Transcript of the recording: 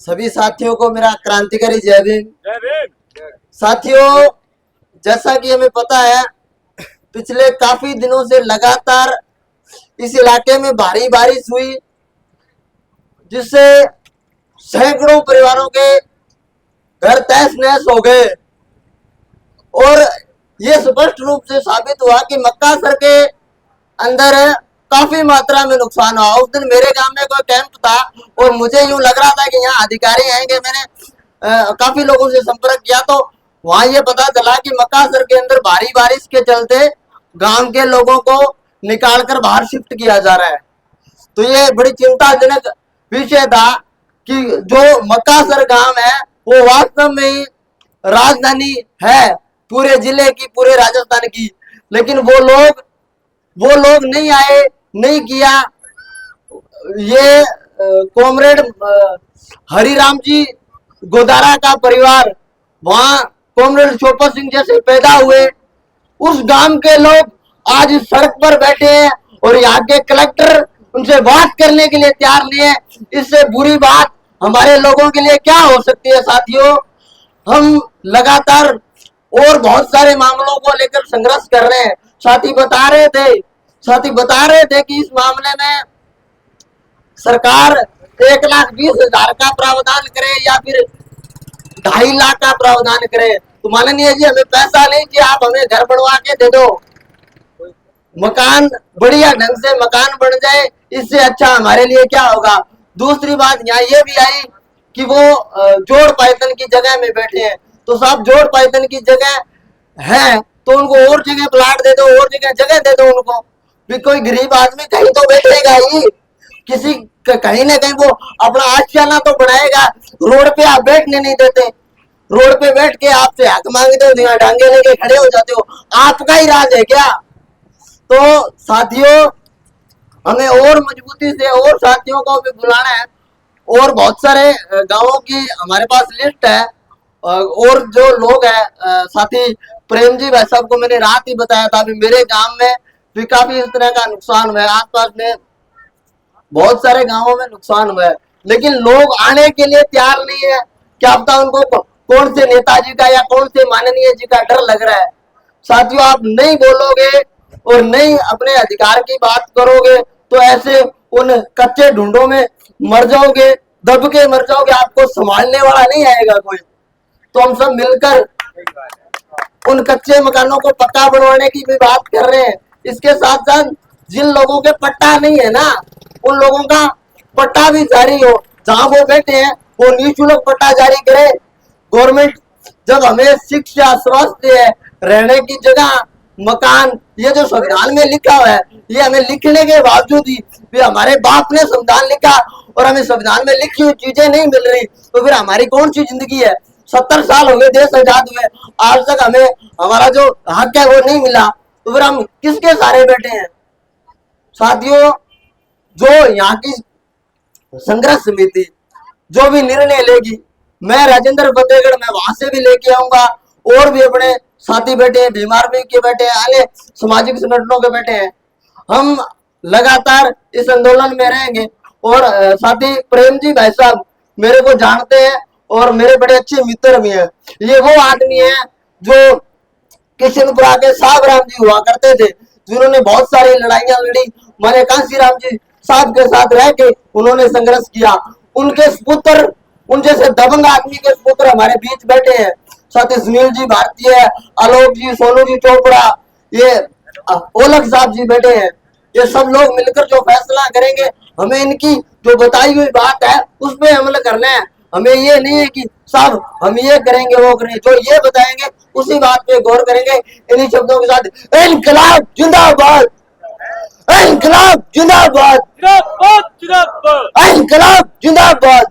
सभी साथियों को मेरा क्रांतिकारी जय भीम। जय भीम। साथियों, जैसा कि हमें पता है, पिछले काफी दिनों से लगातार इस इलाके में भारी बारिश हुई, जिससे सैकड़ों परिवारों के घर तहस नहस हो गए और ये स्पष्ट रूप से साबित हुआ कि मक्कासर के अंदर काफी मात्रा में नुकसान हुआ। उस दिन मेरे गांव में कोई कैंप था और मुझे यूं लग रहा था कि यहाँ अधिकारी आएंगे। मैंने काफी लोगों से संपर्क किया तो वहां ये पता चला कि मक्कासर के अंदर भारी बारिश के चलते गांव के लोगों को निकालकर बाहर शिफ्ट किया जा रहा है। तो ये बड़ी चिंताजनक विषय था कि जो मक्कासर गांव है वो वास्तव में ही राजधानी है पूरे जिले की, पूरे राजस्थान की, लेकिन वो लोग नहीं आए, नहीं किया। ये कॉमरेड हरिराम जी गोदारा का परिवार, वहां कॉमरेड चोपा सिंह जैसे पैदा हुए उस गांव के लोग आज इस सड़क पर बैठे हैं और यहाँ के कलेक्टर उनसे बात करने के लिए तैयार नहीं है। इससे बुरी बात हमारे लोगों के लिए क्या हो सकती है। साथियों, हम लगातार और बहुत सारे मामलों को लेकर संघर्ष कर रहे हैं। साथी बता रहे थे कि इस मामले में सरकार 1,20,000 का प्रावधान करे या फिर 2.5 लाख का प्रावधान करे। तो माननीय जी, हमें पैसा नहीं कि आप हमें घर बनवा के दे दो, मकान बढ़िया ढंग से मकान बन जाए, इससे अच्छा हमारे लिए क्या होगा। दूसरी बात यहाँ ये भी आई कि वो जोड़ पायतन की जगह में बैठे हैं। तो साहब, जोड़ पायतन की जगह है तो उनको और जगह प्लाट दे दो, और जगह दे दो उनको भी। कोई गरीब आदमी कहीं तो बैठेगा ही, किसी कहीं ना कहीं वो अपना आशियाना तो बनाएगा। रोड पे आप बैठने नहीं देते, रोड पे बैठ के आपसे हक मांगते हो, यहाँ डांगे लेके खड़े हो जाते हो, आपका ही राज है क्या। तो साथियों, हमें और मजबूती से और साथियों को भी बुलाना है और बहुत सारे गांवों की हमारे पास लिस्ट है। और जो लोग हैं, साथी प्रेम जी भाई साहब को मैंने रात ही बताया था, अभी मेरे गांव में भी काफी इस तरह का नुकसान हुआ है, आसपास में बहुत सारे गांवों में नुकसान हुआ है, लेकिन लोग आने के लिए तैयार नहीं है। क्या पता उनको कौन से नेताजी का या कौन से माननीय जी का डर लग रहा है। साथियों, आप नहीं बोलोगे और नहीं अपने अधिकार की बात करोगे तो ऐसे उन कच्चे ढूंढों में मर जाओगे, दब के मर जाओगे, आपको संभालने वाला नहीं आएगा कोई। तो हम सब मिलकर उन कच्चे मकानों को पक्का बनवाने की भी बात कर रहे हैं। इसके साथ साथ जिन लोगों के पट्टा नहीं है ना, उन लोगों का पट्टा भी जारी हो। जहां वो बैठे हैं वो निःशुल्क पट्टा जारी करे। गवर्नमेंट जब हमें शिक्षा, स्वास्थ्य, रहने की जगह, मकान, ये जो संविधान में लिखा हुआ है, ये हमें लिखने के बावजूद ही हमारे बाप ने संविधान लिखा और हमें संविधान में लिखी हुई चीजें नहीं मिल रही, तो फिर हमारी कौन सी जिंदगी है। 70 साल हो गए देश आजाद हुए, आज तक हमें हमारा जो हक है वो नहीं मिला, तो फिर हम किसके सहारे बैठे हैं। साथियों, जो यहाँ की संघर्ष समिति जो भी निर्णय लेगी, मैं राजेंद्र फतेहगढ़ में वहां से भी लेके आऊंगा, और भी अपने साथी बैठे हैं, बीमार भी के बैठे हैं, अन्य सामाजिक संगठनों के बैठे हैं। हम लगातार इस आंदोलन में रहेंगे। और साथी प्रेम जी भाई साहब मेरे को जानते हैं और मेरे बड़े अच्छे मित्र भी हैं। ये वो आदमी है जो किशनपुरा के साहब राम जी हुआ करते थे, जिन्होंने बहुत सारी लड़ाइयां लड़ी। मैंने कांशीराम जी साहब के साथ रह के उन्होंने संघर्ष किया। उनके पुत्र, उन जैसे दबंग आदमी के पुत्र हमारे बीच बैठे हैं। साथ ही सुनील जी भारतीय, आलोक जी, सोनू जी चोपड़ा, ये ओलख साहब जी बैठे हैं। ये सब लोग मिलकर जो फैसला करेंगे, हमें इनकी जो बताई हुई बात है उस पर अमल करना है। हमें ये नहीं है कि साहब हम ये करेंगे वो करेंगे, जो ये बताएंगे उसी बात पे गौर करेंगे। इन्हीं शब्दों के साथ इनकलाब जिंदाबाद, इनकलाब जिंदाबाद, जिंदाबाद जिंदाबाद, इनकलाब जिंदाबाद।